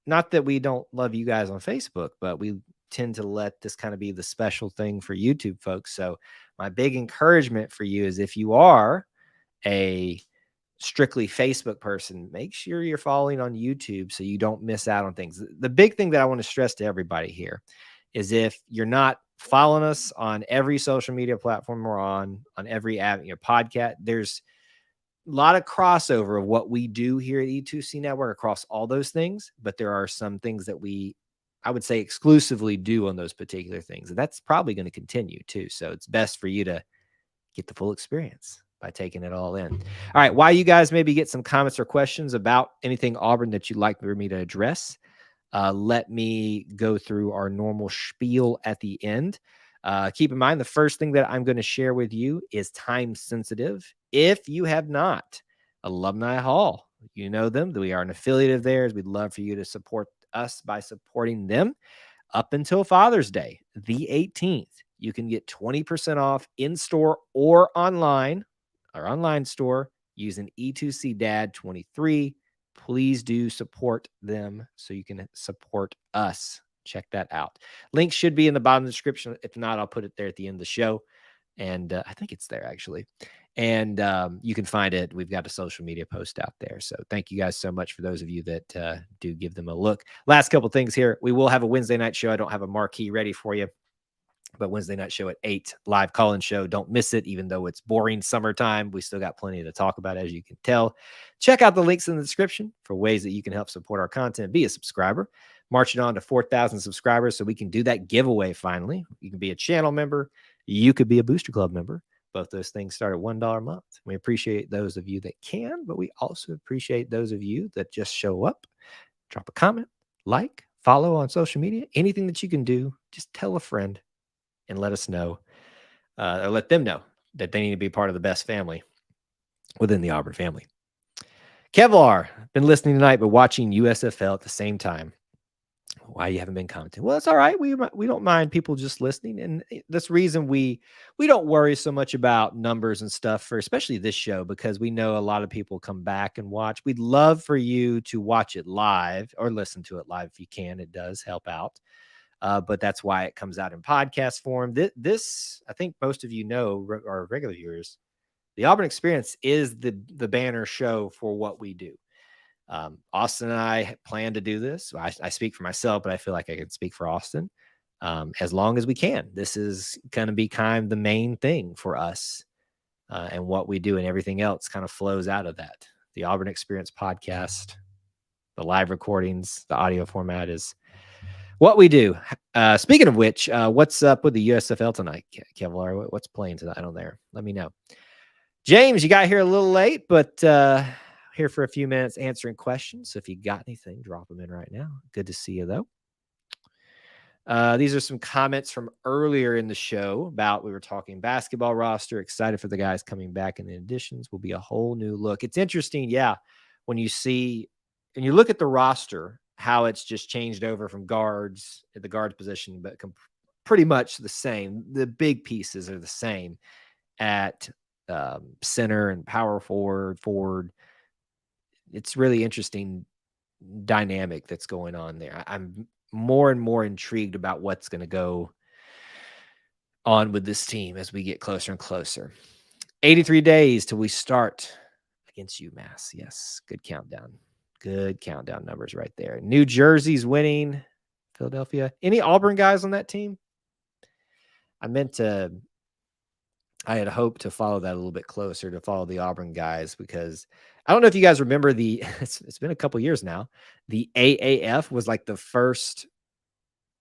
not that we don't love you guys on Facebook, but we tend to let this kind of be the special thing for YouTube folks. So my big encouragement for you is if you are a strictly Facebook person, make sure you're following on YouTube so you don't miss out on things. The big thing that I want to stress to everybody here is if you're not following us on every social media platform we're on every podcast, there's a lot of crossover of what we do here at E2C Network across all those things, but there are some things that I would say exclusively do on those particular things. And that's probably going to continue too. So it's best for you to get the full experience by taking it all in. All right. While you guys maybe get some comments or questions about anything Auburn that you'd like for me to address, let me go through our normal spiel at the end. Keep in mind, the first thing that I'm going to share with you is time sensitive. If you have not, Alumni Hall, you know them. We are an affiliate of theirs. We'd love for you to support us by supporting them up until Father's Day, the 18th. You can get 20% off in-store or online, our online store, using E2C Dad 23. Please do support them so you can support us. Check that out. Link should be in the bottom of the description. If not, I'll put it there at the end of the show. And I think it's there actually. And you can find it. We've got a social media post out there. So thank you guys so much for those of you that do give them a look. Last couple things here. We will have a Wednesday night show. I don't have a marquee ready for you, but Wednesday night show at 8, live call-in show. Don't miss it. Even though it's boring summertime, we still got plenty to talk about, as you can tell. Check out the links in the description for ways that you can help support our content. Be a subscriber. Marching on to 4,000 subscribers so we can do that giveaway finally. You can be a channel member. You could be a Booster Club member Both those things start at $1 a month. We appreciate those of you that can, but we also appreciate those of you that just show up, drop a comment, like, follow on social media, anything that you can do. Just tell a friend and let us know, or let them know that they need to be part of the best family within the Auburn family. Kevlar, been listening tonight, but watching USFL at the same time. Why you haven't been commenting? Well, it's all right. We don't mind people just listening, and that's the reason we don't worry so much about numbers and stuff for especially this show, because we know a lot of people come back and watch. We'd love for you to watch it live or listen to it live if you can. It does help out, but that's why it comes out in podcast form. This I think most of you know, our regular viewers, the Auburn Experience is the banner show for what we do. Austin and I plan to do this. I speak for myself, but I feel like I can speak for Austin as long as we can. This is going to be kind of the main thing for us, and what we do, and everything else kind of flows out of that. The Auburn Experience podcast, the live recordings, the audio format is what we do. Speaking of which, what's up with the USFL tonight, Kevlar? What's playing tonight on there? Let me know. James, you got here a little late, but here for a few minutes answering questions. So if you got anything, drop them in right now. Good to see you, though. These are some comments from earlier in the show about, we were talking basketball roster, excited for the guys coming back, and the additions will be a whole new look. It's interesting, yeah, when you see and you look at the roster, how it's just changed over from guards at the guards position, but pretty much the same. The big pieces are the same at center and power forward. It's really interesting dynamic that's going on there. I'm more and more intrigued about what's going to go on with this team as we get closer and closer. 83 days till we start against UMass. Yes, good countdown. Good countdown numbers right there. New Jersey's winning. Philadelphia. Any Auburn guys on that team? I had hoped to follow that a little bit closer, to follow the Auburn guys, because I don't know if you guys remember it's been a couple years now. The AAF was like the first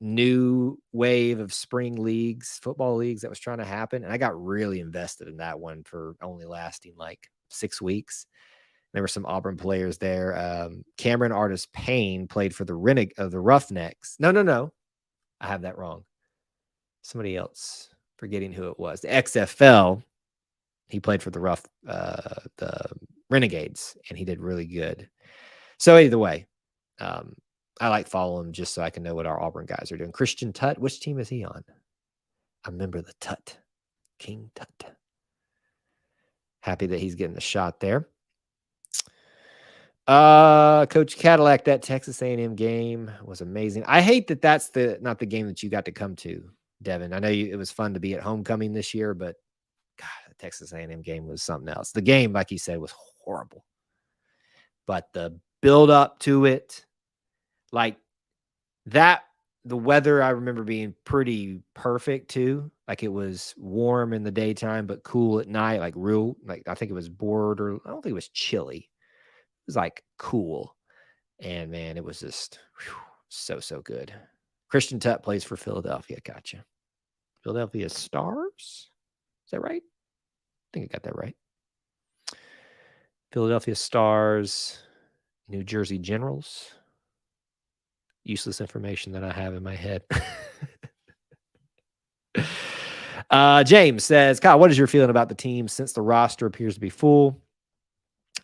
new wave of spring leagues, football leagues that was trying to happen. And I got really invested in that one for only lasting like 6 weeks. There were some Auburn players there. Cameron Artis Payne played for the Roughnecks. No. I have that wrong. Somebody else. Forgetting who it was. The XFL. He played for the Renegades, and he did really good. So either way, I like following him just so I can know what our Auburn guys are doing. Christian Tutt, which team is he on? I remember the Tutt. King Tutt. Happy that he's getting the shot there. Coach Cadillac, that Texas A&M game was amazing. I hate that that's not the game that you got to come to, Devin. I know it was fun to be at homecoming this year, but God, the Texas A&M game was something else. The game, like you said, was horrible. But the build up to it, like that, the weather I remember being pretty perfect too. Like it was warm in the daytime, but cool at night, like I think it was I don't think it was chilly. It was like cool. And man, it was just so good. Christian Tutt plays for Philadelphia. Gotcha. Philadelphia Stars? Is that right? I think I got that right. Philadelphia Stars, New Jersey Generals. Useless information that I have in my head. James says, Kyle, what is your feeling about the team since the roster appears to be full?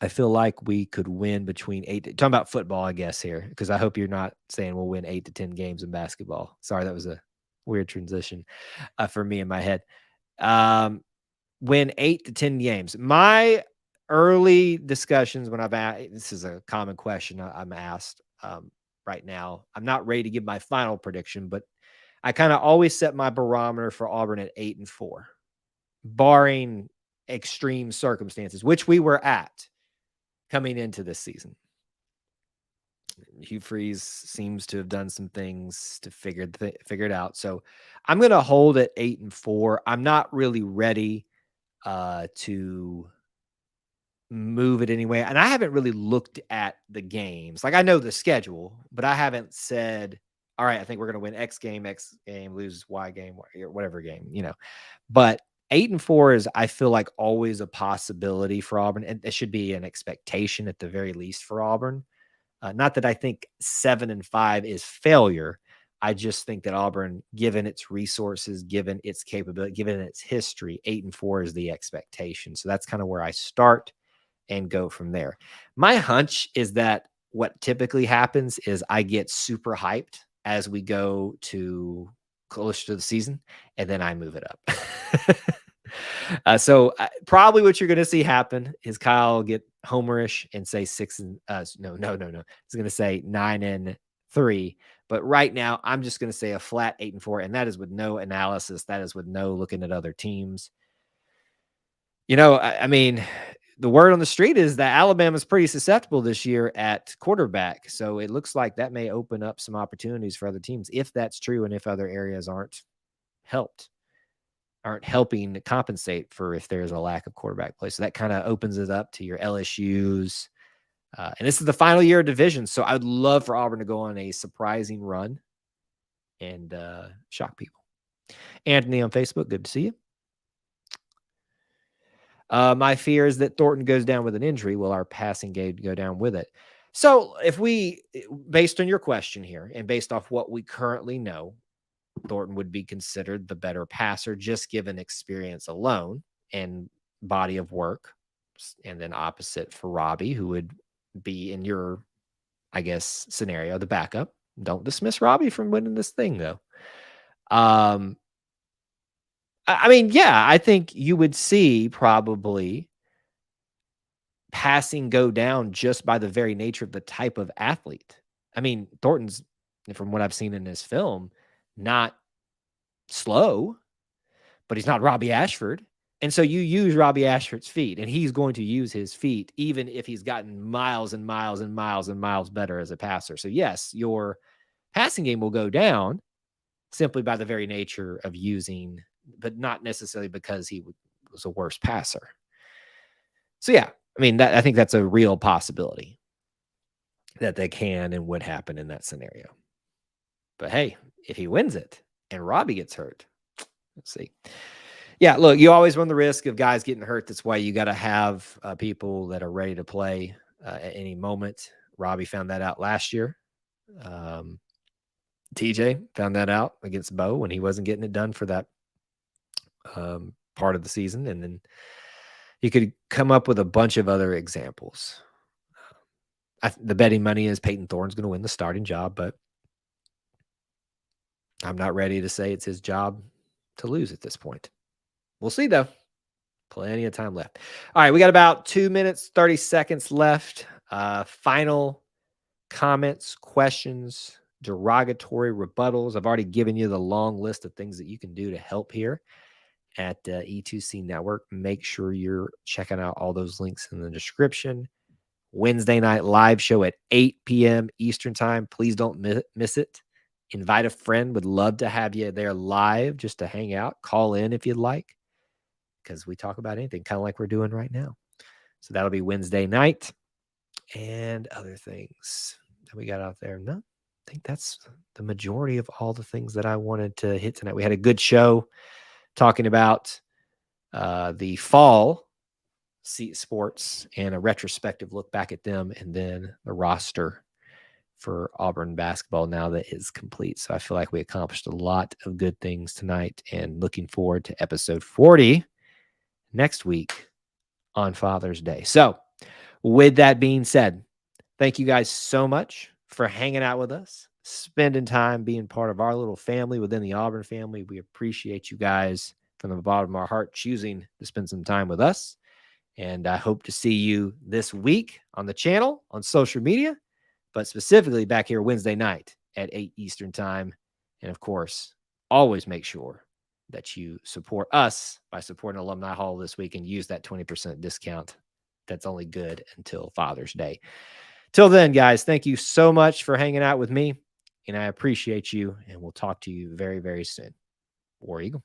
I feel like we could win between talking about football, I guess, here, because I hope you're not saying we'll win 8 to 10 games in basketball. Sorry, that was a weird transition for me in my head. Win 8 to 10 games. My early discussions when this is a common question I'm asked right now. I'm not ready to give my final prediction, but I kind of always set my barometer for Auburn at 8-4, barring extreme circumstances, which we were at coming into this season. Hugh Freeze seems to have done some things to figure it out. So I'm going to hold at 8-4. I'm not really ready to move it anyway. And I haven't really looked at the games. Like I know the schedule, but I haven't said, all right, I think we're going to win X game, lose Y game, or whatever game, But 8-4 is, I feel like, always a possibility for Auburn, and it should be an expectation at the very least for Auburn. Not that I think 7-5 is failure. I just think that Auburn, given its resources, given its capability, given its history, 8-4 is the expectation. So that's kind of where I start and go from there. My hunch is that what typically happens is I get super hyped as we go to closer to the season, and then I move it up. So probably what you're going to see happen is Kyle get homerish and say 6 and no. He's going to say 9-3. But right now, I'm just going to say a flat 8-4, and that is with no analysis. That is with no looking at other teams. I mean, the word on the street is that Alabama's pretty susceptible this year at quarterback. So it looks like that may open up some opportunities for other teams if that's true, and if other areas aren't helping to compensate for if there's a lack of quarterback play. So that kind of opens it up to your LSUs. And this is the final year of division. So I would love for Auburn to go on a surprising run and shock people. Anthony on Facebook, good to see you. My fear is that Thornton goes down with an injury. Will our passing game go down with it? So based on your question here and based off what we currently know, Thornton would be considered the better passer, just given experience alone and body of work. And then opposite for Robbie, who would be in your, I guess, scenario, the backup. Don't dismiss Robbie from winning this thing, though. I mean, yeah, I think you would see probably passing go down just by the very nature of the type of athlete. I mean, Thornton's, from what I've seen in his film, not slow, but he's not Robbie Ashford. And so you use Robbie Ashford's feet, and he's going to use his feet even if he's gotten miles and miles and miles and miles better as a passer. So yes, your passing game will go down simply by the very nature of using, but not necessarily because he was a worse passer. So yeah, I mean, I think that's a real possibility that they can and would happen in that scenario. But hey, if he wins it and Robbie gets hurt, let's see. Yeah, look, you always run the risk of guys getting hurt. That's why you got to have people that are ready to play at any moment. Robbie found that out last year. TJ found that out against Bo when he wasn't getting it done for that part of the season. And then you could come up with a bunch of other examples. The betting money is Peyton Thorne's going to win the starting job, but I'm not ready to say it's his job to lose at this point. We'll see, though. Plenty of time left. All right, we got about 2 minutes, 30 seconds left. Final comments, questions, derogatory rebuttals. I've already given you the long list of things that you can do to help here at E2C Network. Make sure you're checking out all those links in the description. Wednesday night live show at 8 p.m. Eastern time. Please don't miss it. Invite a friend. Would love to have you there live just to hang out. Call in if you'd like, because we talk about anything, kind of like we're doing right now. So that'll be Wednesday night. And other things that we got out there. No, I think that's the majority of all the things that I wanted to hit tonight. We had a good show talking about the fall sports and a retrospective look back at them, and then the roster for Auburn basketball now that is complete. So I feel like we accomplished a lot of good things tonight, and looking forward to episode 40 next week on Father's Day. So with that being said, thank you guys so much for hanging out with us, spending time being part of our little family within the Auburn family. We appreciate you guys from the bottom of our heart choosing to spend some time with us. And I hope to see you this week on the channel, on social media, but specifically back here Wednesday night at 8 Eastern time. And of course, always make sure that you support us by supporting Alumni Hall this week and use that 20% discount. That's only good until Father's Day. Till then, guys, thank you so much for hanging out with me, and I appreciate you, and we'll talk to you very, very soon. War Eagle.